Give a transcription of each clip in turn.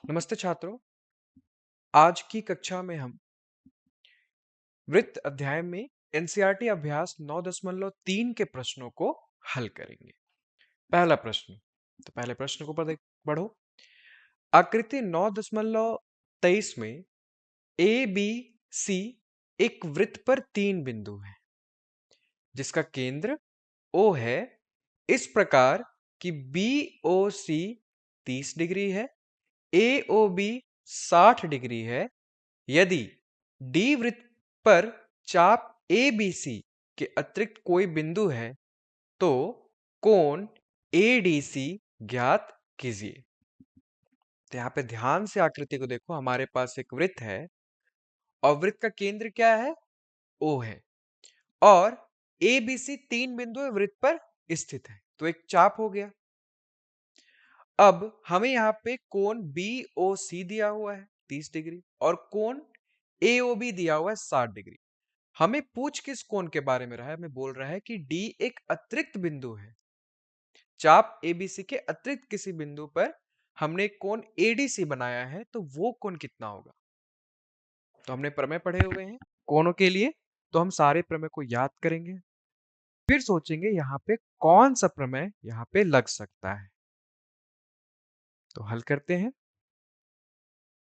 नमस्ते छात्रों। आज की कक्षा में हम वृत्त अध्याय में एनसीईआरटी अभ्यास 9.3 के प्रश्नों को हल करेंगे। पहला प्रश्न, तो पहले प्रश्न को पढ़ो। आकृति 9.23 में ए बी सी एक वृत्त पर 3 बिंदु हैं जिसका केंद्र O है, इस प्रकार कि बी ओ सी 30 डिग्री है, ए ओ बी 60 डिग्री है। यदि डी वृत्त पर चाप ABC के अतिरिक्त कोई बिंदु है तो कोण ADC ज्ञात कीजिए। तो यहाँ पे ध्यान से आकृति को देखो। हमारे पास एक वृत्त है और वृत्त का केंद्र क्या है? O है और ABC 3 बिंदु वृत्त पर स्थित है, तो एक चाप हो गया। अब हमें यहाँ पे कोण BOC दिया हुआ है 30 डिग्री और कोण AOB दिया हुआ है 60 डिग्री। हमें पूछ किस कोण के बारे में रहा है? हमें बोल रहा है कि D एक अतिरिक्त बिंदु है। चाप ABC के अतिरिक्त किसी बिंदु पर हमने कोण ADC बनाया है, तो वो कोण कितना होगा? तो हमने प्रमेय पढ़े हुए हैं कोणों के लिए, तो हम सारे प्रमेय को याद करेंगे, फिर सोचेंगे यहाँ पे कौन सा प्रमेय यहाँ पे लग सकता है। तो हल करते हैं।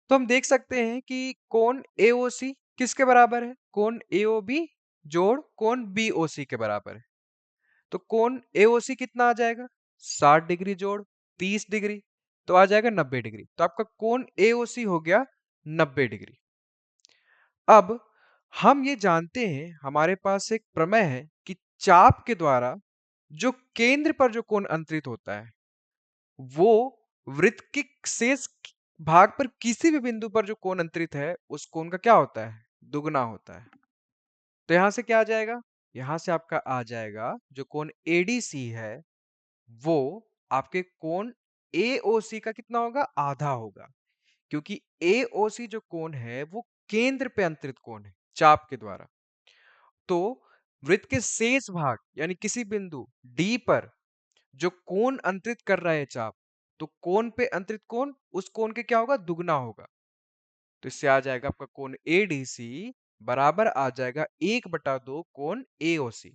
तो हम देख सकते हैं कि कोण AOC किसके बराबर है? कोण AOB जोड़ कोण BOC के बराबर है। तो कोण AOC कितना आ जाएगा? 60 डिग्री जोड़ 30 डिग्री, तो आ जाएगा 90 डिग्री। तो आपका कोण AOC हो गया 90 डिग्री। अब हम ये जानते हैं, हमारे पास एक प्रमेय है कि चाप के द्वारा जो केंद्र पर जो कोण अंतरित होता है वो वृत्त के शेष भाग पर किसी भी बिंदु पर जो कोण अंतरित है उस कोण का क्या होता है? दुगना होता है। तो यहां से क्या आ जाएगा? यहां से आपका आ जाएगा जो कोण ADC है वो आपके कोण AOC का कितना होगा? आधा होगा, क्योंकि AOC जो कोण है वो केंद्र पे अंतरित कोण है चाप के द्वारा। तो वृत्त के शेष भाग यानी किसी बिंदु D पर जो कोण अंतरित कर रहा है चाप, तो कोण पे अंतरित कोण उस कोण के क्या होगा? दुगना होगा। तो इससे आ जाएगा आपका कोण ADC बराबर आ जाएगा 1/2 कोण AOC।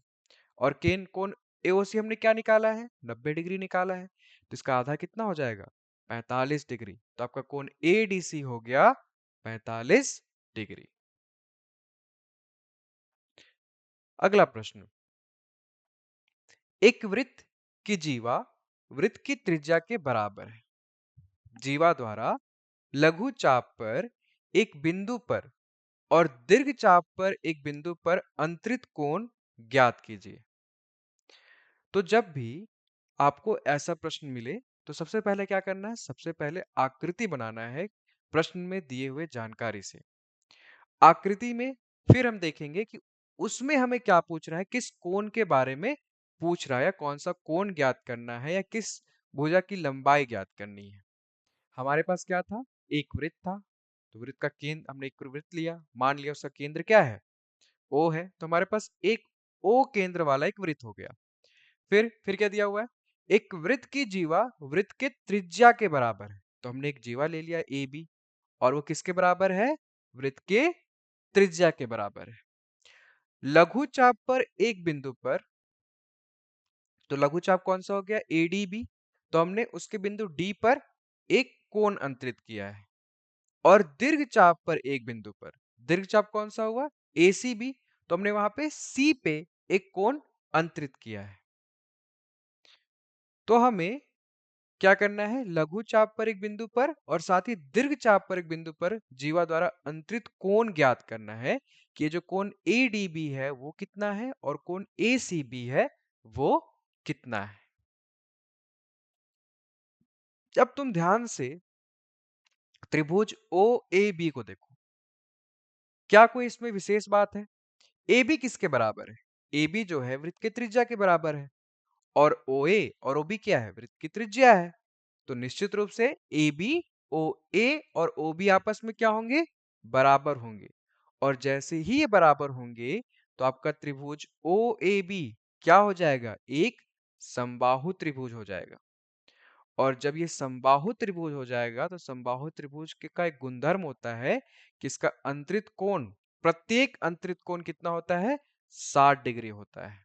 और कोण AOC हमने क्या निकाला है? 90 डिग्री निकाला है। तो इसका आधा कितना हो जाएगा? 45 डिग्री। तो आपका कोण ADC हो गया 45 डिग्री। अगला प्रश्न, एक वृत्त की जीवा वृत्त की त्रिज्या के बराबर है। जीवा द्वारा लघु चाप पर एक बिंदु पर और दीर्घ चाप पर एक बिंदु पर अंतरित कोण ज्ञात कीजिए। तो जब भी आपको ऐसा प्रश्न मिले तो सबसे पहले क्या करना है? सबसे पहले आकृति बनाना है प्रश्न में दिए हुए जानकारी से। आकृति में फिर हम देखेंगे कि उसमें हमें क्या पूछ रहा है, किस कोण के बारे में पूछ रहा है, या कौन सा कोण ज्ञात करना है, या किस भुजा की लंबाई ज्ञात करनी है। हमारे पास क्या था? एक वृत्त था, तो वृत्त का केंद्र हमने एक वृत्त लिया, मान लिया उसका केंद्र क्या है? O है, तो हमारे पास एक O केंद्र वाला एक वृत्त हो गया। फिर क्या दिया हुआ है? एक वृत्त की जीवा वृत्त के त्रिज्या के बराबर है, तो हमने एक जीवा ले लिया AB और वो किसके बराबर है? वृत्त के त्रिज्या के बराबर है। लघु चाप पर एक बिंदु पर, तो लघु चाप कौन सा हो गया? ADB, तो हमने उसके बिंदु D पर एक कोण अंतरित किया है। और दीर्घ चाप पर एक बिंदु पर, दीर्घ चाप कौन सा हुआ? ACB, तो हमने वहां पे C पे एक कोण अंतरित किया है। तो हमें क्या करना है? लघु चाप पर एक बिंदु पर और साथ ही दीर्घ चाप पर एक बिंदु पर जीवा द्वारा अंतरित कोण ज्ञात करना है कि ये जो कोण ADB है वो कितना है और कोण ACB है वो कितना है। जब तुम ध्यान से त्रिभुज OAB को देखो, क्या कोई इसमें विशेष बात है? AB किसके बराबर है? AB जो है वृत्त के त्रिज्या के बराबर है और OA और OB क्या है? वृत्त की त्रिज्या है। तो निश्चित रूप से AB, OA और OB आपस में क्या होंगे? बराबर होंगे। और जैसे ही ये बराबर होंगे तो आपका त्रिभुज OAB क्या हो जाएगा? एक समबाहु त्रिभुज हो जाएगा। और जब ये समबाहु त्रिभुज हो जाएगा तो समबाहु त्रिभुज के का एक गुणधर्म होता है कि इसका अंतरित कोण, प्रत्येक अंतरित कोण कितना होता है, 60 डिग्री होता है।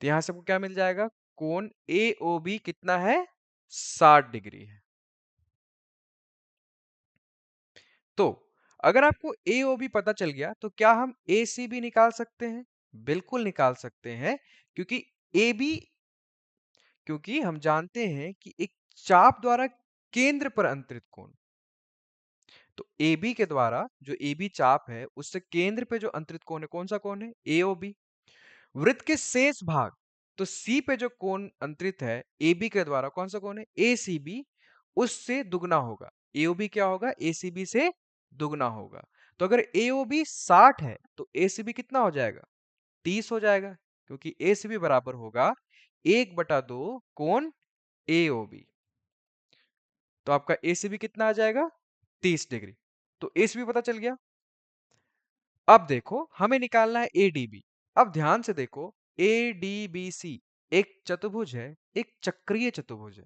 तो यहां से आपको क्या मिल जाएगा, कोण AOB कितना है, 60 डिग्री है। तो अगर आपको AOB पता चल गया तो क्या हम ACB निकाल सकते हैं? बिल्कुल निकाल सकते हैं, क्योंकि AB, क्योंकि हम जानते हैं कि एक चाप द्वारा केंद्र पर अंतरित कोण, तो AB के द्वारा जो AB चाप है उससे केंद्र पे जो अंतरित कोण है, कौन सा कोण है, AOB। वृत्त के शेष भाग, तो C पे जो कोण अंतरित है AB के द्वारा, कौन सा कोण है, ACB, उससे दुगना होगा। AOB क्या होगा, ACB से दुगना होगा। तो अगर AOB 60 है तो ACB कितना हो जाएगा, 30 हो जाएगा, क्योंकि ACB बराबर होगा 1/2 कोण AOB। तो आपका ACB कितना आ जाएगा, 30 डिग्री। तो ACB पता चल गया। अब देखो हमें निकालना है ADB। अब ध्यान से देखो, ADBC एक चतुर्भुज है, एक चक्रीय चतुर्भुज है,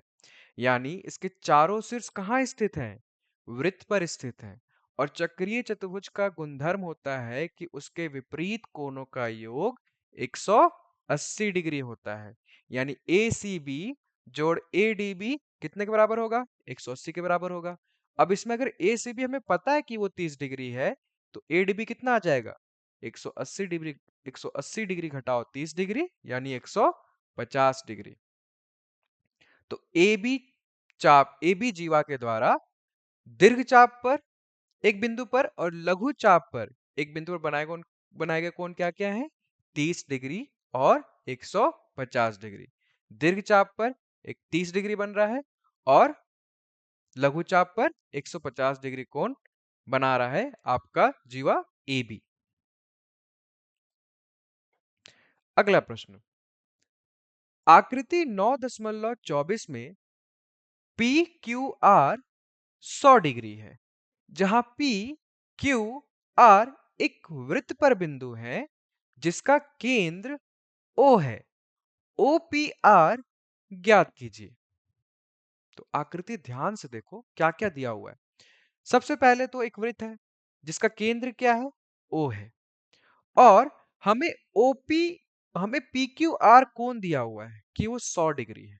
यानी इसके चारों शीर्ष कहाँ स्थित हैं, वृत्त पर स्थित हैं। और चक्रीय चतुर्भुज का गुणधर्म होता है कि उसके विपरीत कोणों का योग 180 डिग्री होता है, यानी ACB जोड़ ADB कितने के बराबर होगा, 180 के बराबर होगा। अब इसमें अगर ACB हमें पता है कि वो 30 डिग्री है, तो ADB कितना आ जाएगा, 180 डिग्री, 180 डिग्री घटाओ 30 डिग्री यानी 150 डिग्री। तो AB जीवा के द्वारा दीर्घ चाप पर एक बिंदु पर और लघु चाप पर एक बिंदु पर बनाए गए कोण क्या क्या है, 30 डिग्री और 150 डिग्री। दीर्घ चाप पर एक 30 डिग्री बन रहा है और लघु चाप पर 150 डिग्री कोण बना रहा है आपका जीवा AB। अगला प्रश्न, आकृति 9.24 में PQR 100 डिग्री है, जहां PQR एक वृत्त पर बिंदु है जिसका केंद्र O है। OPR ज्ञात कीजिए। तो आकृति ध्यान से देखो क्या क्या दिया हुआ है। सबसे पहले तो एक वृत्त है जिसका केंद्र क्या है, O है, और हमें OP, हमें PQR कोण दिया हुआ है कि वो 100 डिग्री है।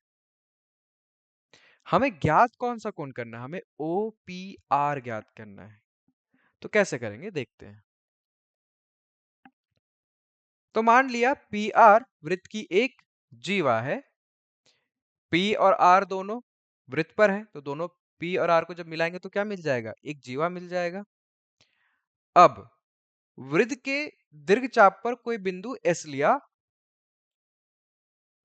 हमें ज्ञात कौन सा कोण करना है, हमें OPR ज्ञात करना है। तो कैसे करेंगे देखते हैं। तो मान लिया PR वृत्त की एक जीवा है, P और R दोनों वृत्त पर है, तो दोनों P और R को जब मिलाएंगे तो क्या मिल जाएगा, एक जीवा मिल जाएगा। अब वृत्त के दीर्घ चाप पर कोई बिंदु S लिया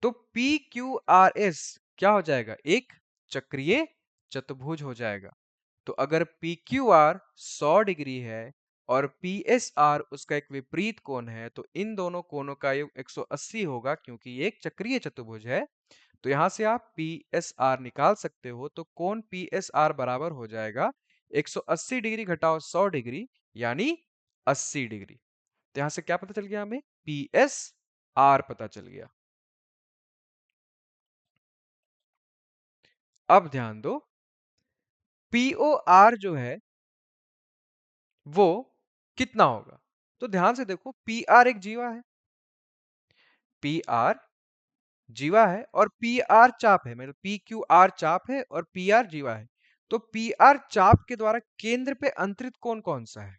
तो PQRS क्या हो जाएगा, एक चक्रीय चतुर्भुज हो जाएगा। तो अगर PQR 100 डिग्री है और PSR उसका एक विपरीत कोण है, तो इन दोनों कोणों का योग 180 होगा, क्योंकि ये एक चक्रीय चतुर्भुज है। तो यहां से आप PSR निकाल सकते हो। तो कोण PSR बराबर हो जाएगा 180 डिग्री घटाओ 100 डिग्री यानी 80 डिग्री। तो यहां से क्या पता चल गया, हमें PSR पता चल गया। अब ध्यान दो, POR जो है वो कितना होगा। तो ध्यान से देखो, PR एक जीवा है, PR जीवा है और PR चाप है, मतलब PQR चाप है और PR जीवा है। तो PR चाप के द्वारा केंद्र पे अंतरित कोण कौन सा है,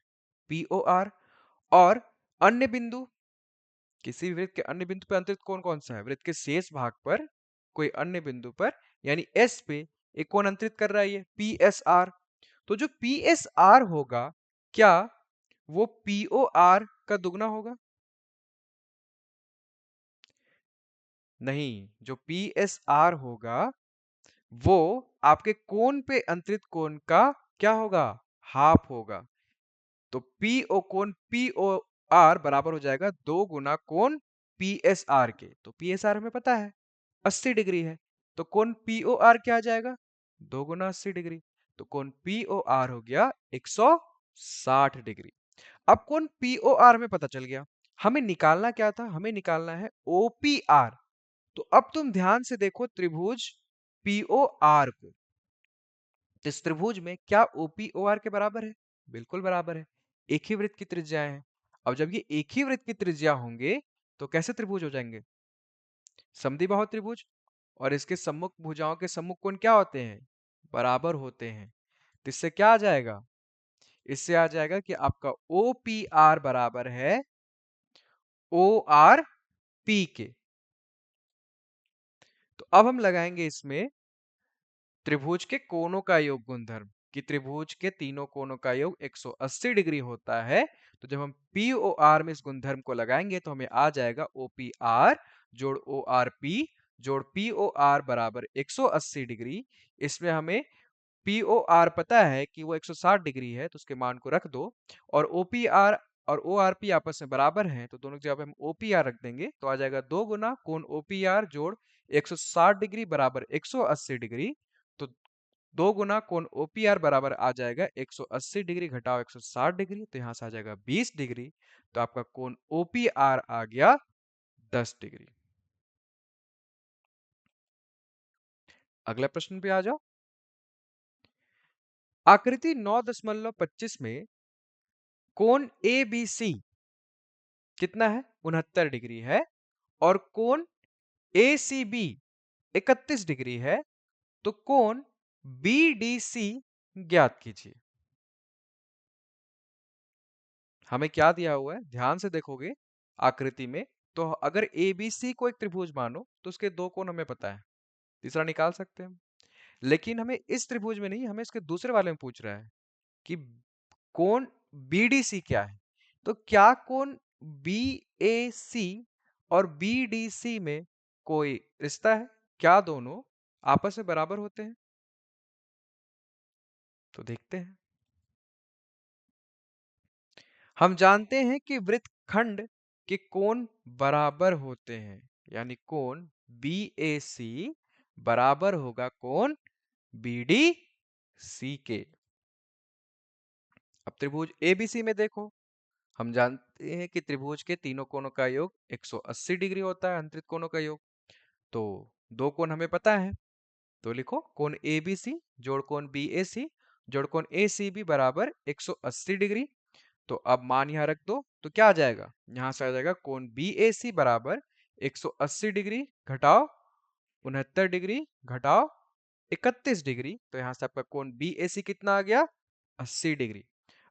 POR। और अन्य बिंदु, किसी भी वृत्त के अन्य बिंदु पे अंतरित कोण कौन सा है, वृत्त के शेष भाग पर कोई अन्य बिंदु पर यानी S पे एक कोण अंतरित कर रहा है, ये PSR। तो जो PSR होगा, क्या वो POR का दुगना होगा, नहीं, जो PSR होगा वो आपके कोण पे अंतरित कोण का क्या होगा, हाफ होगा। तो PO कोण POR बराबर हो जाएगा 2 गुना कोण PSR के। तो PSR हमें पता है 80 डिग्री है, तो कोण POR क्या आ जाएगा, 2 गुना 80 डिग्री। तो कोण POR हो गया 160 डिग्री। अब कोण POR में पता चल गया, हमें निकालना क्या था, हमें निकालना है OPR। तो अब तुम ध्यान से देखो त्रिभुज POR को, तो इस त्रिभुज में क्या OPOR के बराबर है? बिल्कुल बराबर है। एक ही वृत्त की त्रिज्याएं हैं। अब जब ये एक ही वृत्त की त्रिज्या होंगे तो कैसे त्रिभुज हो जाएंगे? समद्विबाहु त्रिभुज। और इसके सम्मुख भुजाओं के सम्मुख कोण क्या होते हैं? बराबर होते हैं। तो इससे क्या आ जाएगा? इससे आ जाएगा कि आपका OPR बराबर है ORP के। तो अब हम लगाएंगे इसमें त्रिभुज के कोणों का योग गुणधर्म, कि त्रिभुज के तीनों कोणों का योग 180 डिग्री होता है। तो जब हम POR में इस गुणधर्म को लगाएंगे तो हमें आ जाएगा OPR जोड़ ORP जोड़ POR बराबर 180 डिग्री। इसमें हमें POR पता है कि वो 160 डिग्री है, तो उसके मान को रख दो। और OPR और ORP आपस में बराबर हैं, तो दोनों की जगह पे हम OPR रख देंगे, तो आ जाएगा 2 गुना कोण OPR जोड़ 160 डिग्री बराबर 180 डिग्री। तो 2 गुना कोण OPR बराबर आ जाएगा 180 डिग्री घटाओ 160 डिग्री, तो यहाँ से आ जाएगा 20 डिग्री। तो आपका कोण OPR आ गया 10 डिग्री। अगले प्रश्न पे आ जाओ। आकृति 9.25 में कोण ABC कितना है? 69 डिग्री है। और कोण ACB 31 डिग्री है। तो कोण BDC ज्ञात कीजिए। हमें क्या दिया हुआ है? ध्यान से देखोगे आकृति में, तो अगर ABC को एक त्रिभुज मानो तो उसके दो कोण हमें पता है, तीसरा निकाल सकते हैं हम। लेकिन हमें इस त्रिभुज में नहीं, हमें इसके दूसरे वाले में पूछ रहा है कि कोण BDC क्या है। तो क्या कोण BAC और BDC में कोई रिश्ता है? क्या दोनों आपस में बराबर होते हैं? तो देखते हैं। हम जानते हैं कि वृत्तखंड के कोण बराबर होते हैं, यानी कोण BAC बराबर होगा कोण BDC के। अब त्रिभुज ABC में देखो, हम जानते हैं कि त्रिभुज के तीनों कोणों का योग 180 डिग्री होता है, अंतरित कोणों का योग। तो दो कोण हमें पता है, तो लिखो कोण ABC जोड़ कोण BAC जोड़ कोण ACB बराबर 180 डिग्री। तो अब मान यहाँ रख दो, तो क्या आ जाएगा? यहाँ से आ जाएगा कोण BAC बराबर 180 डिग्री घटाओ 69 डिग्री घटाओ 31 डिग्री। तो यहाँ से आपका कोण BAC कितना आ गया? 80 डिग्री।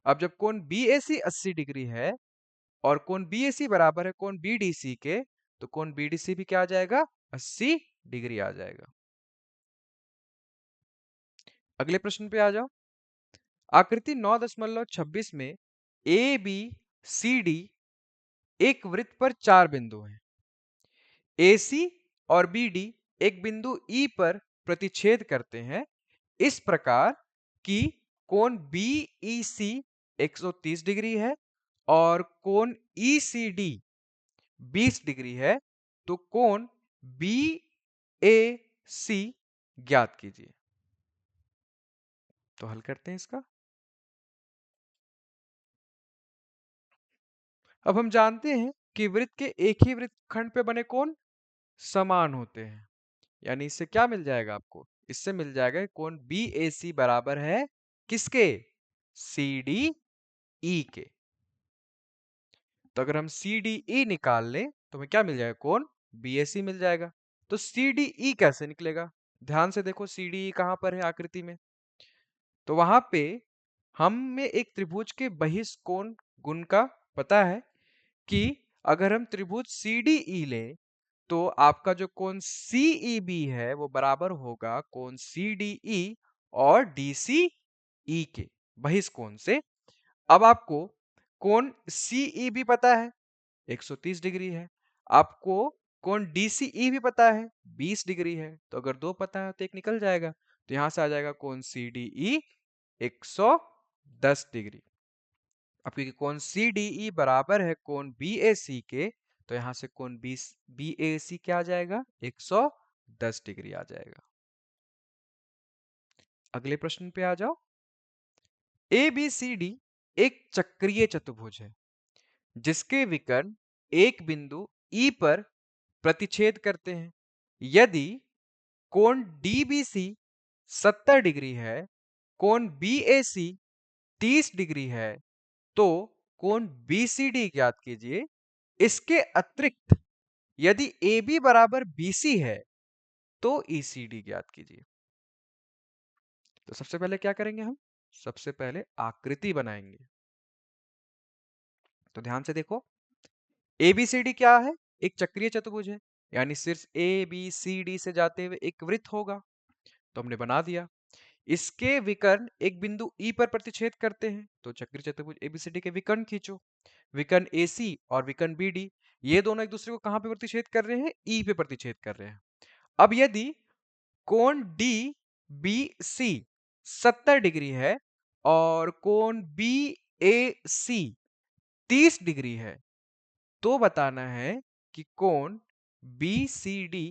अब जब कोण BAC 80 डिग्री है और कोण BAC बराबर है कोण BDC के, तो कोण BDC भी क्या आ जाएगा? 80 डिग्री आ जाएगा। अगले प्रश्न पे आ जाओ। आकृति 9.26 में ABCD एक वृत्त पर 4 बिंदु हैं। AC और BD एक बिंदु E पर प्रतिच्छेद करते हैं, इस प्रकार कि कोण BEC 130 डिग्री है और कोण ECD 20 डिग्री है। तो कोण BAC ज्ञात कीजिए। तो हल करते हैं इसका। अब हम जानते हैं कि वृत्त के एक ही वृत्तखंड पे बने कोण समान होते हैं, यानी इससे क्या मिल जाएगा आपको? इससे मिल जाएगा कि कोण BAC बराबर है किसके? CDE के। तो अगर हम CDE निकाल लें तो हमें क्या मिल जाएगा? कोण BAC मिल जाएगा। तो CDE कैसे निकलेगा? ध्यान से देखो CDE कहां पर है आकृति में। तो वहां पे हमें एक त्रिभुज के बहिष्कोण गुण का पता है कि अगर हम त्रिभुज CDE लें तो आपका जो कोण CEB है वो बराबर होगा कोण CDE और DCE के बहिष्कोण से। अब आपको कोण CEB पता है 130 डिग्री है, आपको कोण DCE भी पता है 20 डिग्री है। तो अगर दो पता है तो एक निकल जाएगा, तो यहां से आ जाएगा कोण CDE 110 डिग्री। अब क्योंकि कोण CDE बराबर है कोण BAC के, तो यहां से कोण BAC क्या आ जाएगा? 110 डिग्री आ जाएगा। अगले प्रश्न पे आ जाओ। ABCD एक चक्रीय चतुर्भुज है जिसके विकर्ण एक बिंदु E पर प्रतिच्छेद करते हैं। यदि कोण डीबीसी 70 डिग्री है, कोण बीएसी 30 डिग्री है, तो कोण बीसीडी ज्ञात कीजिए। इसके अतिरिक्त यदि AB बराबर BC है तो ECD ज्ञात कीजिए। तो सबसे पहले क्या करेंगे हम? सबसे पहले आकृति बनाएंगे। तो ध्यान से देखो, ABCD क्या है? एक चक्रीय चतुर्भुज है, यानी सिर्फ ABCD से जाते हुए एक वृत्त होगा। तो हमने बना दिया। इसके विकर्ण एक बिंदु E पर प्रतिच्छेद करते हैं, तो चक्रीय चतुर्भुज ABCD के विकर्ण खींचो। विकर्ण AC और विकर्ण BD, ये दोनों एक दूसरे को कहां पे प्रतिच्छेद कर रहे हैं? E पे प्रतिच्छेद कर रहे हैं। अब यदि कोण डी बी सी 70 डिग्री है और कोण बी ए सी 30 डिग्री है, तो बताना है कि कोण बी सी डी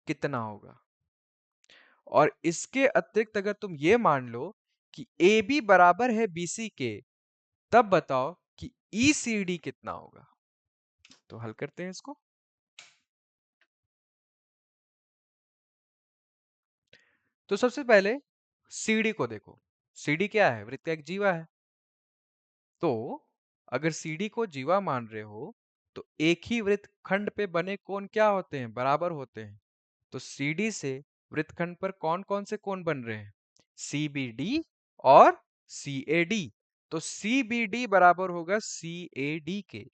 कितना होगा। और इसके अतिरिक्त अगर तुम ये मान लो कि ए बी बराबर है बी सी के, तब बताओ कि ई सी डी कितना होगा। तो हल करते हैं इसको। तो सबसे पहले सीडी को देखो। सीडी क्या है? वृत्त का एक जीवा है। तो अगर सीडी को जीवा मान रहे हो तो एक ही वृत्तखंड पे बने कोण क्या होते हैं? बराबर होते हैं। तो सीडी से वृत्तखंड पर कौन कौन से कोण बन रहे हैं? सीबीडी और सीएडी। तो सीबीडी बराबर होगा सीएडी के।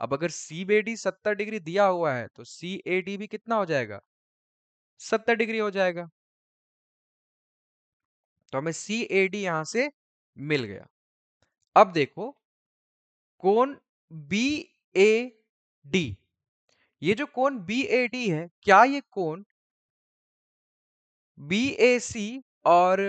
अब अगर सीबीडी 70 डिग्री दिया हुआ है तो सीएडी भी कितना हो जाएगा? 70 डिग्री हो जाएगा। तो हमें सीएडी यहां से मिल गया। अब देखो, कोण बी ए डी, ये जो कोण बी ए डी है, क्या ये कोण बी ए सी और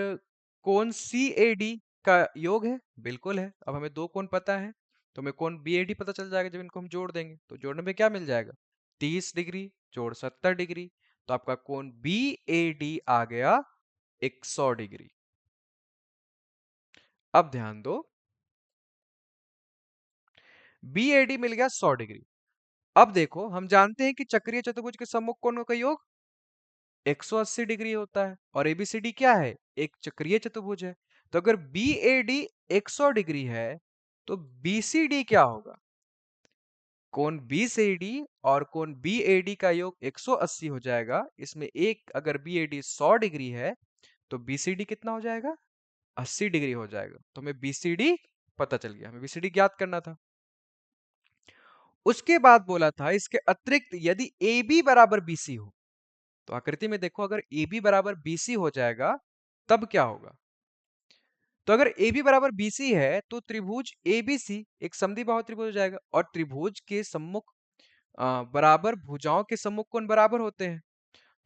कोण सी ए डी का योग है? बिल्कुल है। अब हमें दो कोण पता है, तो हमें कोण बी ए डी पता चल जाएगा जब इनको हम जोड़ देंगे। तो जोड़ने में क्या मिल जाएगा? 30 डिग्री जोड़ 70 डिग्री, तो आपका कोण बी ए डी आ गया 100 डिग्री। अब ध्यान दो, बी ए डी मिल गया 100 डिग्री। अब देखो, हम जानते हैं कि चक्रीय चतुर्भुज के सम्मुख कोणों का योग 180 डिग्री होता है, और एबीसीडी क्या है? एक चक्रीय चतुर्भुज है। तो अगर बीएडी 100 डिग्री है तो बीसीडी क्या होगा? कोण बीसीडी और कोण बीएडी का योग 180 हो जाएगा। इसमें एक अगर बीएडी 100 डिग्री है तो बीसीडी कितना हो जाएगा? 80 डिग्री हो जाएगा। तो हमें बीसीडी पता चल गया, हमें बीसीडी ज्ञात करना था। उसके बाद बोला था इसके अतिरिक्त यदि ए बी बराबर बीसी हो, तो आकृति में देखो, अगर ए बी बराबर बीसी हो जाएगा तब क्या होगा? तो अगर ए बी बराबर बीसी है तो त्रिभुज एबीसी एक समद्विबाहु त्रिभुज हो जाएगा, और त्रिभुज के सम्मुख बराबर भुजाओं के सम्मुख कोण बराबर होते हैं।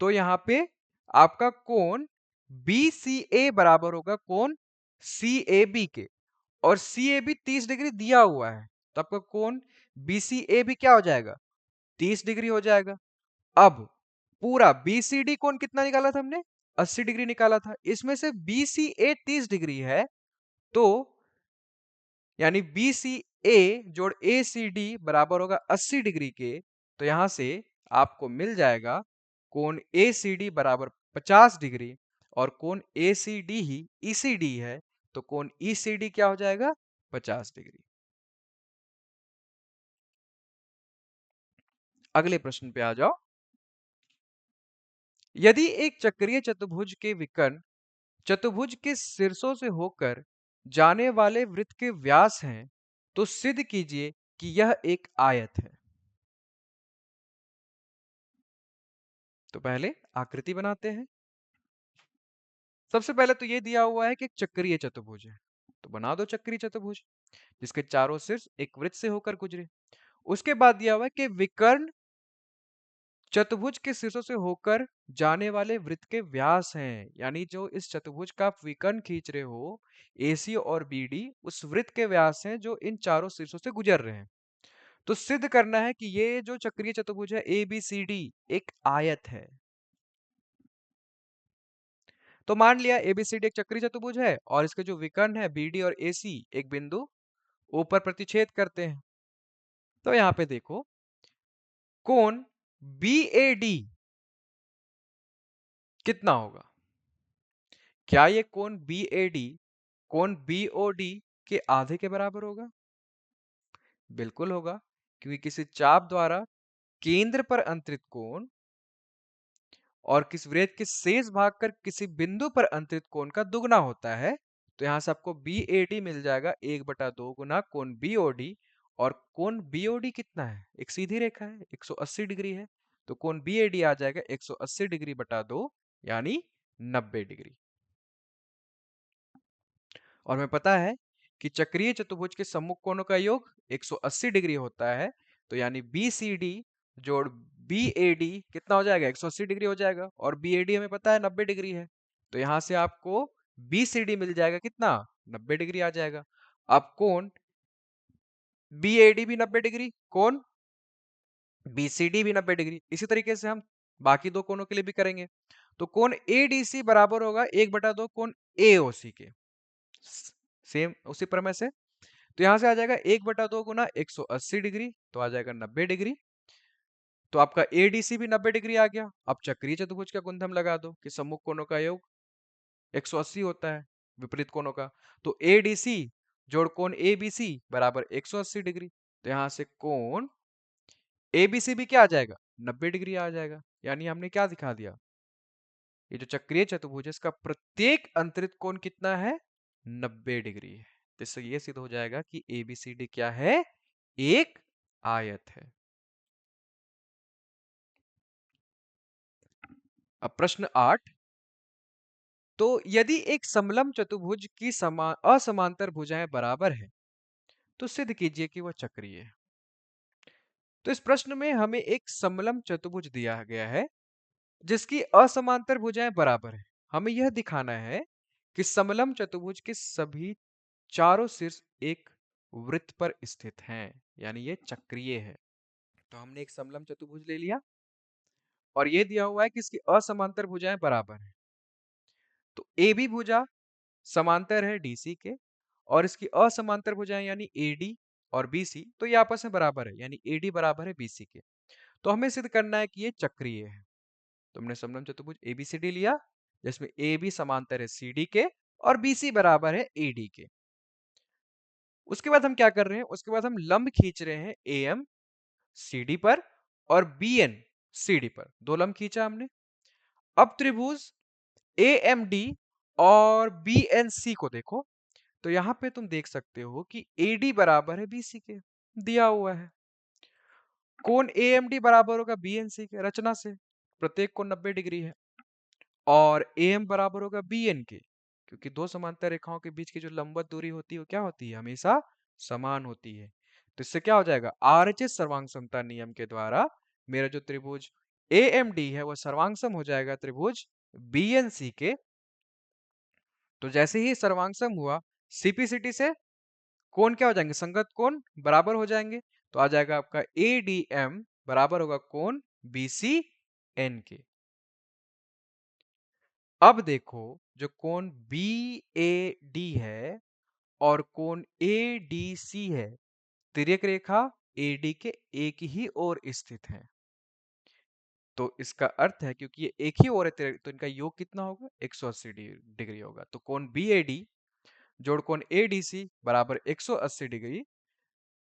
तो यहाँ पे आपका कोण बी सी ए बराबर होगा कोण सी ए बी के, और सी ए बी 30 डिग्री दिया हुआ है, तो आपका कोण बी सी ए बी क्या हो जाएगा? 30 डिग्री हो जाएगा। अब पूरा बीसीडी कोण कितना निकाला था हमने? 80 डिग्री निकाला था। इसमें से बीसीए 30 डिग्री है, तो यानी BCA जोड़ ACD बराबर होगा 80 डिग्री के। तो यहां से आपको मिल जाएगा कोण ACD बराबर 50 डिग्री, और कोण ACD ही ECD है, तो कोण ECD क्या हो जाएगा? 50 डिग्री। अगले प्रश्न पे आ जाओ। यदि एक चक्रीय चतुर्भुज के विकर्ण चतुर्भुज के शीर्षों से होकर जाने वाले वृत्त के व्यास हैं, तो सिद्ध कीजिए कि यह एक आयत है। तो पहले आकृति बनाते हैं। सबसे पहले तो ये दिया हुआ है कि एक चक्रीय चतुर्भुज है, तो बना दो चक्रीय चतुर्भुज जिसके चारों शीर्ष एक वृत्त से होकर गुजरे। उसके बाद दिया हुआ है कि विकर्ण चतुर्भुज के शीर्षों से होकर जाने वाले वृत्त के व्यास हैं, यानी जो इस चतुर्भुज का आप विकर्ण खींच रहे हो AC और BD, उस वृत्त के व्यास हैं जो इन चारों शीर्षों से गुजर रहे हैं। तो सिद्ध करना है कि ये जो चक्रीय चतुर्भुज है ABCD एक आयत है। तो मान लिया ABCD एक चक्रीय चतुर्भुज है, और इसके जो विकर्ण है BD और AC एक बिंदु ऊपर प्रतिच्छेद करते हैं। तो यहाँ पे देखो, कोण BAD कितना होगा? क्या ये कोण बी ए डी कोण बी ओ डी के आधे के बराबर होगा? बिल्कुल होगा, क्योंकि किसी चाप द्वारा केंद्र पर अंतरित कोण और किस वृत्त के शेष भाग कर किसी बिंदु पर अंतरित कोण का दुगना होता है। तो यहां से आपको बी ए डी मिल जाएगा 1/2 गुना कोण बी ओ डी। और कोण बी ओ डी कितना है? एक सीधी रेखा है, 180 डिग्री है। तो कोण बी ए डी आ जाएगा 180 डिग्री बटा 2, यानी 90 डिग्री। और हमें पता है कि चक्रीय चतुर्भुज के सम्मुख कोणों का योग 180 डिग्री होता है। तो यानी बी सी डी जोड़ बी ए डी कितना हो जाएगा? 180 डिग्री हो जाएगा। और बी ए डी हमें पता है 90 डिग्री है। तो यहां से आपको बी सी डी मिल जाएगा कितना? 90 डिग्री आ जाएगा। अब कोण बी ए डी भी 90 डिग्री, कोण बी सी डी भी 90 डिग्री। इसी तरीके से हम बाकी दो कोणों के लिए भी करेंगे। तो कोण ए डी सी बराबर होगा 1/2 कोण ए ओ सी के। सेम उसी प्रमेय से तो यहां से आ जाएगा 1/2 गुना 180 डिग्री, तो आ जाएगा 90 डिग्री। तो आपका एडीसी भी 90 डिग्री आ गया। अब चक्रीय चतुर्भुज का गुणधर्म लगा दो कि सम्मुख कोणों का योग 180 होता है विपरीत कोणों का। तो एडीसी जोड़ कोण एबीसी बराबर 180 डिग्री। तो यहां से कोण एबीसी भी क्या आ जाएगा? 90 डिग्री आ जाएगा। यानी हमने क्या दिखा दिया? ये जो चक्रीय चतुर्भुज है इसका प्रत्येक अंतरित कोण कितना है? 90 डिग्री है। तो इससे ये सिद्ध हो जाएगा कि एबीसीडी क्या है? एक आयत है। अब प्रश्न 8। तो यदि एक समलंब चतुर्भुज की असमांतर भुजाएं बराबर है तो सिद्ध कीजिए कि वह चक्रीय है। तो इस प्रश्न में हमें एक समलंब चतुर्भुज दिया गया है जिसकी असमांतर भुजाएं बराबर है। हमें यह दिखाना है कि समलंब चतुर्भुज के सभी चारों शीर्ष एक वृत्त पर स्थित हैं, यानी ये चक्रीय है। तो हमने एक समलंब चतुर्भुज ले लिया और ये दिया हुआ है कि इसकी असमांतर भुजाएं बराबर है। तो ए बी भुजा समांतर है डीसी के और इसकी असमांतर भुजाएं यानी एडी और बीसी तो ये आपस में बराबर है, यानी एडी बराबर है बीसी के। तो हमें सिद्ध करना है कि ये चक्रीय है। तो हमने समलंब चतुर्भुज एबीसीडी लिया जिसमें ए बी समांतर है सीडी के और बीसी बराबर है एडी के। उसके बाद हम क्या कर रहे हैं? उसके बाद हम लंब खींच रहे हैं ए एम सीडी पर और बी एन सीडी पर। दो लंब खींचा हमने। अब त्रिभुज ए एम डी और बी एन सी को देखो। तो यहां पे तुम देख सकते हो कि AD बराबर है BC के, दिया हुआ है। कोण AMD बराबर होगा BNC के रचना से, प्रत्येक कोण 90 डिग्री है। और AM बराबर होगा BN के, क्योंकि दो समांतर रेखाओं के बीच की जो लंबवत दूरी होती है वो क्या होती है? हमेशा समान होती है। तो इससे क्या हो जाएगा? RHS सर्वांग समता नियम के द्वारा मेरा जो त्रिभुज AMD है वो सर्वांग सम हो जाएगा त्रिभुज BNC के। तो जैसे ही सर्वांग सम हुआ CPCT से कोण क्या हो जाएंगे? संगत कोण बराबर हो जाएंगे। तो आ जाएगा आपका ADM बराबर होगा कोण BCN के। अब देखो जो कोण BAD है और कोण ADC है, तिर्यक रेखा AD के एक ही ओर स्थित है। तो इसका अर्थ है क्योंकि ये एक ही ओर है तो इनका योग कितना होगा? 180 डिग्री होगा। तो कोण BAD जोड़ कोण ADC बराबर 180 डिग्री।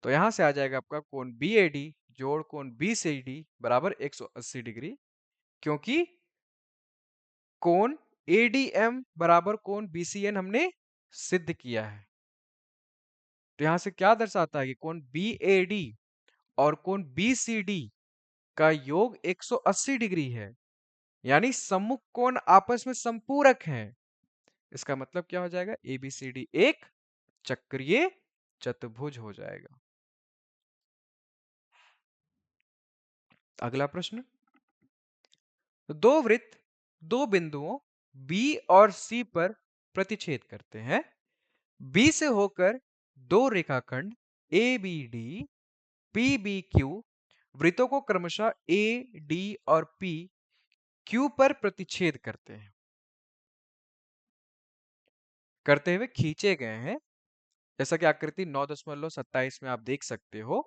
तो यहां से आ जाएगा आपका कोण BAD जोड़ कोण BCD बराबर 180 डिग्री, क्योंकि कोण ADM बराबर कोण BCN हमने सिद्ध किया है। तो यहां से क्या दर्शाता है कि कोण BAD और कोण BCD का योग 180 डिग्री है, यानी सम्मुख कोण आपस में संपूरक हैं। इसका मतलब क्या हो जाएगा? ABCD एक चक्रीय चतुर्भुज हो जाएगा। अगला प्रश्न। दो वृत्त दो बिंदुओं B और C पर प्रतिच्छेद करते हैं। B से होकर दो रेखाखंड ABD PBQ वृत्तों को क्रमशः AD और PQ पर प्रतिच्छेद करते हैं करते हुए खींचे गए हैं। जैसा कि आकृति 9.27 में आप देख सकते हो।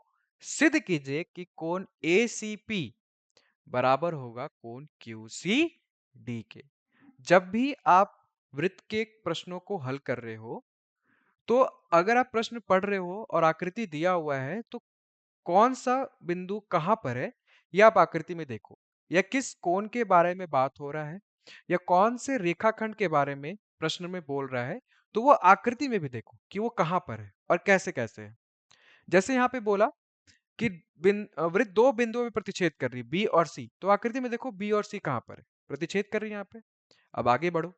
सिद्ध कीजिए कि कोण ACP बराबर होगा कोण QCD के। जब भी आप वृत्त के प्रश्नों को हल कर रहे हो, तो अगर आप प्रश्न पढ़ रहे हो और आकृति दिया हुआ है, तो कौन सा बिंदु कहाँ पर है, यह आप आकृति में देखो। या किस कोण के बारे में बात हो रहा है, या कौन से रेखाखंड के बारे में प्रश्न में बोल रहा है, तो वो आकृति में भी देखो कि वो कहाँ पर है और कैसे कैसे है। जैसे यहाँ पे बोला कि वृत्त दो बिंदुओं में प्रतिच्छेद कर रही है, बी और सी, तो आकृति में देखो बी और सी कहाँ पर है, प्रतिच्छेद कर रही है यहाँ पे। अब आगे बढ़ो,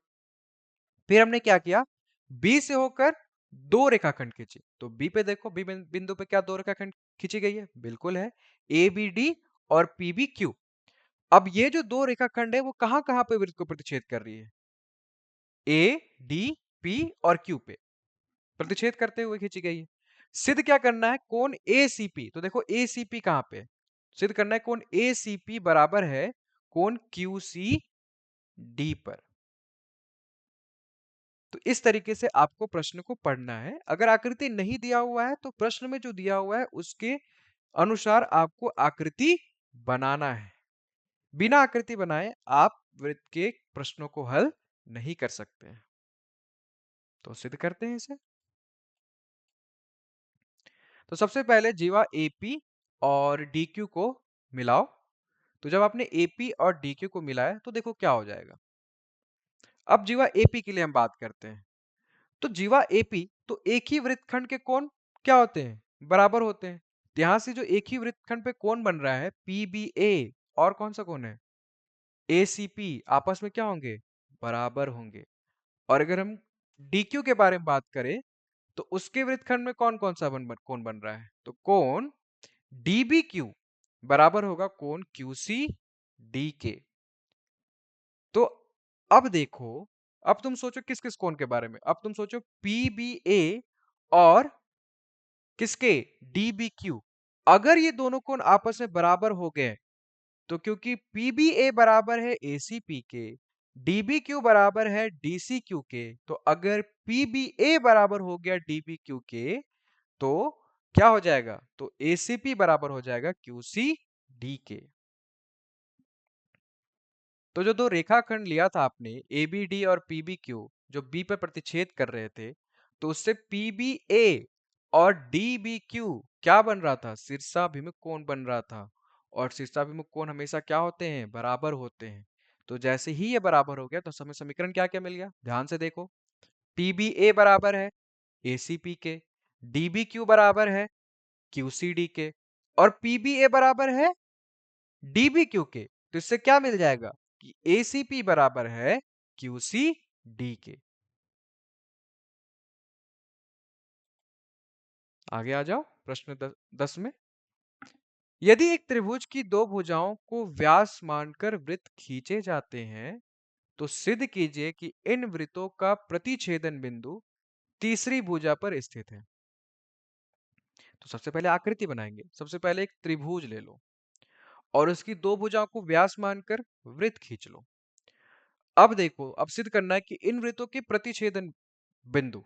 फिर हमने क्या किया, बी से होकर दो रेखाखंड खींचे, तो बी पे देखो, बी बिंदु पे क्या दो रेखाखंड खींची गई है, बिल्कुल है, ए बी डी और पी बी क्यू। अब ये जो दो रेखाखंड है वो कहाँ कहाँ पे वृत्त को प्रतिच्छेद कर रही है, ए डी पी और क्यू पे प्रतिच्छेद करते हुए खींची गई है। सिद्ध क्या करना है, कोण एसीपी, तो देखो एसीपी कहाँ पे है? सिद्ध करना है कोण एसीपी बराबर है कोण क्यूसी डी पर। तो इस तरीके से आपको प्रश्न को पढ़ना है। अगर आकृति नहीं दिया हुआ है तो प्रश्न में जो दिया हुआ है उसके अनुसार आपको आकृति बनाना है। बिना आकृति बनाए आप वृत्त के प्रश्नों को हल नहीं कर सकते हैं। तो सिद्ध करते हैं इसे। तो सबसे पहले जीवा एपी और डीक्यू को मिलाओ। तो जब आपने एपी और डीक्यू को मिलाया तो देखो क्या हो जाएगा। अब जीवा एपी के लिए हम बात करते हैं। तो जीवा एपी, तो एक ही वृत्तखंड के कोण क्या होते हैं, बराबर होते हैं। तो यहां से जो एक ही वृत्तखंड पे कोण बन रहा है पीबीए, और कौन सा कोण है एसीपी, आपस में क्या होंगे, बराबर होंगे। और अगर हम डीक्यू के बारे में बात करें तो उसके वृत्तखंड में कौन कौन सा कोण बन रहा है, तो कोण डीबीक्यू बराबर होगा कोण क्यूसी डी के। तो अब देखो, अब तुम सोचो किस किस कोण के बारे में, अब तुम सोचो पीबीए और किसके, डीबीक्यू। अगर ये दोनों कोण आपस में बराबर हो गए, तो क्योंकि पीबीए बराबर है एसीपी के, डीबीक्यू बराबर है डीसीक्यू के, तो अगर पीबीए बराबर हो गया डीबीक्यू के, तो क्या हो जाएगा, तो एसीपी बराबर हो जाएगा क्यूसी डी के। तो जो दो रेखाखंड लिया था आपने ए बी डी और पी बी क्यू, जो बी पर प्रतिच्छेद कर रहे थे, तो उससे पी बी ए और डी बी क्यू क्या बन रहा था, शीर्षाभिमुख कोण बन रहा था। और शीर्षाभिमुख कोण हमेशा क्या होते हैं, बराबर होते हैं। तो जैसे ही ये बराबर हो गया तो हमें समीकरण क्या क्या मिल गया, ध्यान से देखो। पी बी ए बराबर है ए सी पी के, डी बी क्यू बराबर है क्यू सी डी के, और पी बी ए बराबर है डीबी क्यू के। तो इससे क्या मिल जाएगा कि एसीपी बराबर है क्यूसी डी के। आगे आ जाओ प्रश्न 10 में। यदि एक त्रिभुज की दो भुजाओं को व्यास मानकर वृत्त खींचे जाते हैं, तो सिद्ध कीजिए कि इन वृत्तों का प्रतिच्छेदन बिंदु तीसरी भुजा पर स्थित है। तो सबसे पहले आकृति बनाएंगे। सबसे पहले एक त्रिभुज ले लो और उसकी दो भुजाओं को व्यास मानकर वृत्त खींच लो। अब देखो, अब सिद्ध करना है कि इन वृत्तों के प्रतिच्छेदन बिंदु,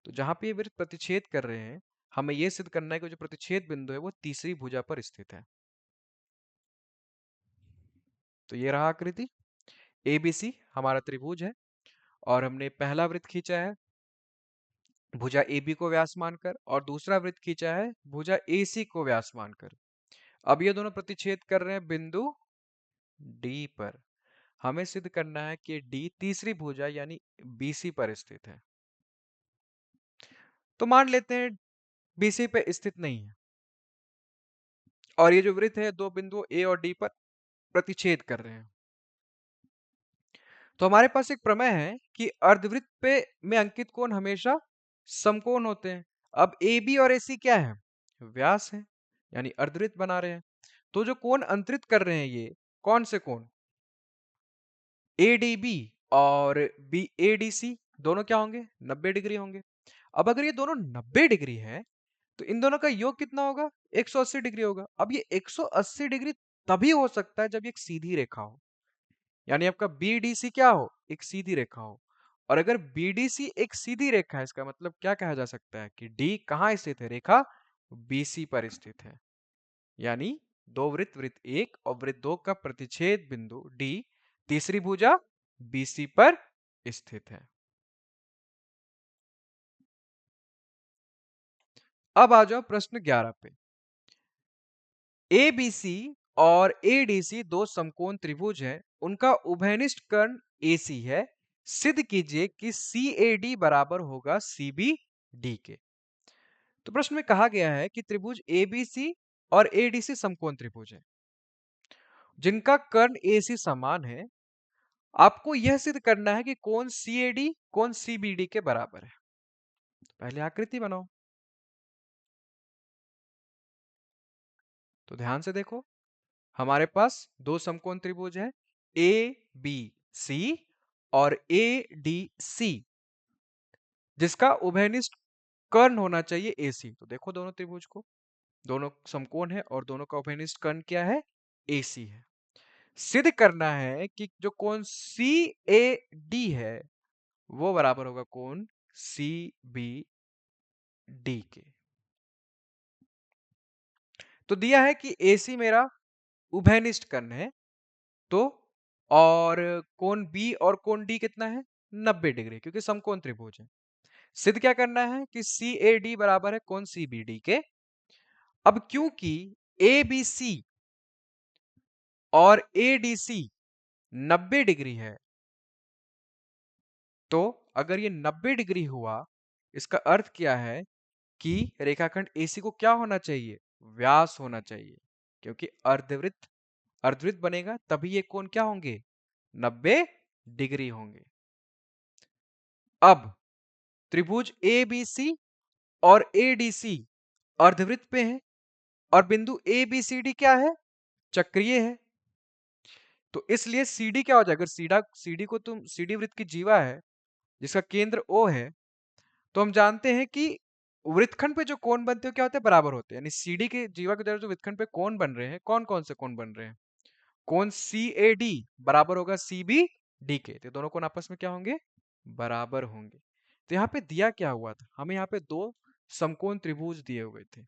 तो जहां पे ये वृत्त प्रतिच्छेद कर रहे हैं, हमें यह सिद्ध करना है कि जो प्रतिच्छेद बिंदु है वो तीसरी भुजा पर स्थित है। तो ये रहा आकृति, एबीसी हमारा त्रिभुज है और हमने पहला वृत्त खींचा है भुजा AB को व्यास मानकर, और दूसरा वृत्त खींचा है भुजा AC को व्यास मानकर। अब ये दोनों प्रतिच्छेद कर रहे हैं बिंदु D पर। हमें सिद्ध करना है कि D तीसरी भुजा यानी BC पर स्थित है। तो मान लेते हैं BC पे स्थित नहीं है और ये जो वृत्त है दो बिंदुओं A और D पर प्रतिच्छेद कर रहे हैं। तो हमारे पास एक प्रमेय है कि अर्धवृत्त पे में अंकित कोण हमेशा समकोण होते हैं। अब ए बी और AC क्या है, व्यास है, यानी अर्धवृत्त बना रहे हैं। तो जो कोण अंतरित कर रहे हैं ये कौन से कोण, ADB और BADC, दोनों क्या होंगे, 90 डिग्री होंगे। अब अगर ये दोनों 90 डिग्री है तो इन दोनों का योग कितना होगा, 180 डिग्री होगा। अब ये 180 डिग्री तभी हो सकता है जब ये एक सीधी रेखा हो, यानी आपका BDC क्या हो, एक सीधी रेखा हो। और अगर BDC एक सीधी रेखा है, इसका मतलब क्या कहा जा सकता है कि D कहाँ स्थित है, रेखा BC पर स्थित है। यानी दो वृत्त, वृत्त 1 और वृत्त 2 का प्रतिच्छेद बिंदु D तीसरी भुजा BC पर स्थित है। अब आ जाओ प्रश्न 11 पे। ABC और ADC दो समकोण त्रिभुज हैं, उनका उभयनिष्ठ कर्ण AC है। सिद्ध कीजिए कि CAD बराबर होगा CBD के। तो प्रश्न में कहा गया है कि त्रिभुज ABC और ADC समकोण त्रिभुज है, जिनका कर्ण AC समान है। आपको यह सिद्ध करना है कि कोण CAD कोण CBD के बराबर है। तो पहले आकृति बनाओ। तो ध्यान से देखो, हमारे पास दो समकोण त्रिभुज है, ABC और ADC, जिसका उभयनिष्ठ कर्ण होना चाहिए AC। तो देखो दोनों त्रिभुज को, दोनों समकोण है और दोनों का उभयनिष्ठ कर्ण क्या है? AC है। सिद्ध करना है कि जो कोण CAD है वो बराबर होगा कोण CBD के। तो दिया है कि AC मेरा उभयनिष्ठ कर्ण है, तो और कोण B और कोण D कितना है? 90 डिग्री, क्योंकि समकोण त्रिभुज है। सिद्ध क्या करना है कि CAD बराबर है कोण CBD के। अब क्योंकि ABC और ADC 90 डिग्री है, तो अगर ये 90 डिग्री हुआ, इसका अर्थ क्या है कि रेखाखंड AC को क्या होना चाहिए? व्यास होना चाहिए, क्योंकि अर्धवृत्त अर्धवृत्त बनेगा तभी ये कोण क्या होंगे? 90 डिग्री होंगे। अब त्रिभुज ABC और ADC अर्धवृत्त पे है और बिंदु ABCD क्या है? चक्रीय है। तो इसलिए CD क्या हो जाएगा? अगर CD को तुम CD वृत्त की जीवा है जिसका केंद्र O है, तो हम जानते हैं कि वृत्तखंड पे जो कोण बनते हैं क्या होते हैं? बराबर होते हैं। यानी CD के जीवा की तरफ जो वृत्तखंड पे कोण बन रहे हैं, कौन कौन से कोण बन रहे हैं? कोण CAD बराबर होगा CBD के। तो दोनों कोण आपस में क्या होंगे? बराबर होंगे। तो यहाँ पे दिया क्या हुआ था? हमें यहाँ पे दो समकोण त्रिभुज दिए हुए थे,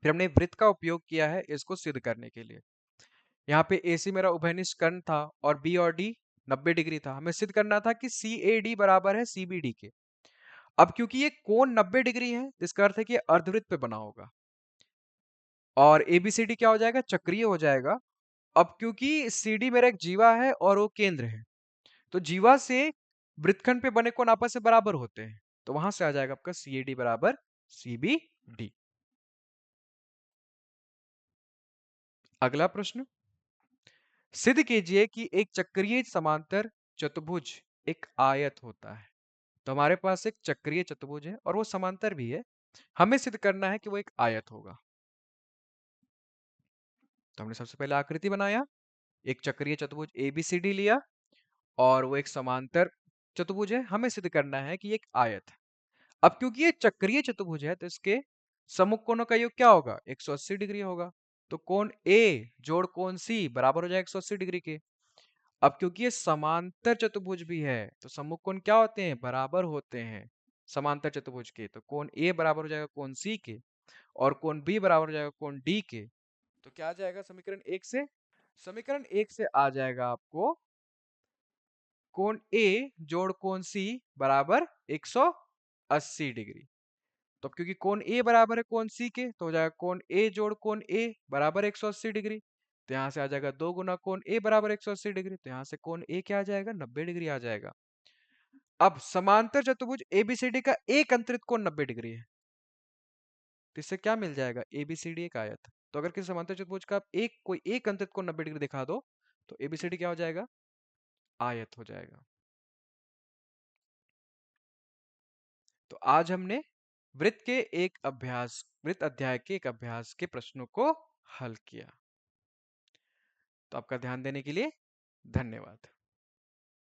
फिर हमने वृत्त का उपयोग किया है इसको सिद्ध करने के लिए। यहाँ पे AC मेरा उभयनिष्ठ कर्ण था और B और D 90 डिग्री था। हमें सिद्ध करना था कि CAD बराबर है CBD के। अब क्योंकि ये कोण 90 डिग्री है, इसका अर्थ है कि ये अर्धवृत्त पे बना होगा और ABCD क्या हो जाएगा? चक्रीय हो जाएगा। अब क्योंकि CD मेरा एक जीवा है और वो केंद्र है, तो जीवा से वृत्तखंड पे बने कोण आपस में बराबर होते हैं, तो वहां से आ जाएगा आपका CAD बराबर CBD। अगला प्रश्न, सिद्ध कीजिए कि एक चक्रीय समांतर चतुर्भुज एक आयत होता है। तो हमारे पास एक चक्रीय चतुर्भुज है और वो समांतर भी है, हमें सिद्ध करना है कि वो एक आयत होगा। तो हमने सबसे पहले आकृति बनाया, एक चक्रीय चतुर्भुज ABCD लिया और वो एक समांतर चतुर्भुज है, हमें सिद्ध करना है कि ये एक आयत है। अब क्योंकि ये चक्रीय चतुर्भुज है, तो इसके सम्मुख कोणों का योग क्या होगा? 180 डिग्री होगा। तो कोण A जोड़ कोण C बराबर हो जाएगा 180 डिग्री के। अब क्योंकि ये समांतर चतुर्भुज भी है, तो सम्मुख कोण क्या होते हैं? बराबर होते हैं समांतर चतुर्भुज के। तो कोण A बराबर हो जाएगा कोण C के और कोण B बराबर हो जाएगा कोण D के। तो क्या आ जाएगा समीकरण 1 से? समीकरण 1 से आ जाएगा आपको कोण A जोड़ कोण C बराबर 180 डिग्री। तो क्योंकि कोण A बराबर है कोण C के, तो हो जाएगा कोण A जोड़ कोण A बराबर 180 डिग्री। तो यहाँ से आ जाएगा 2 गुना कोण A बराबर 180 डिग्री। तो यहाँ से कोण A क्या आ जाएगा? 90 डिग्री आ जाएगा। अब समांतर चतुर्भुज ABCD का एक अंतरित कोण 90 डिग्री है, तो इससे क्या मिल जाएगा? ABCD एक आयत। तो अगर किसी समांतर चतुर्भुज का आप कोई एक अंतरित कोण 90 डिग्री दिखा दो, तो ABCD क्या हो जाएगा? आयत हो जाएगा। तो आज हमने वृत्त अध्याय के एक अभ्यास के प्रश्नों को हल किया। तो आपका ध्यान देने के लिए धन्यवाद।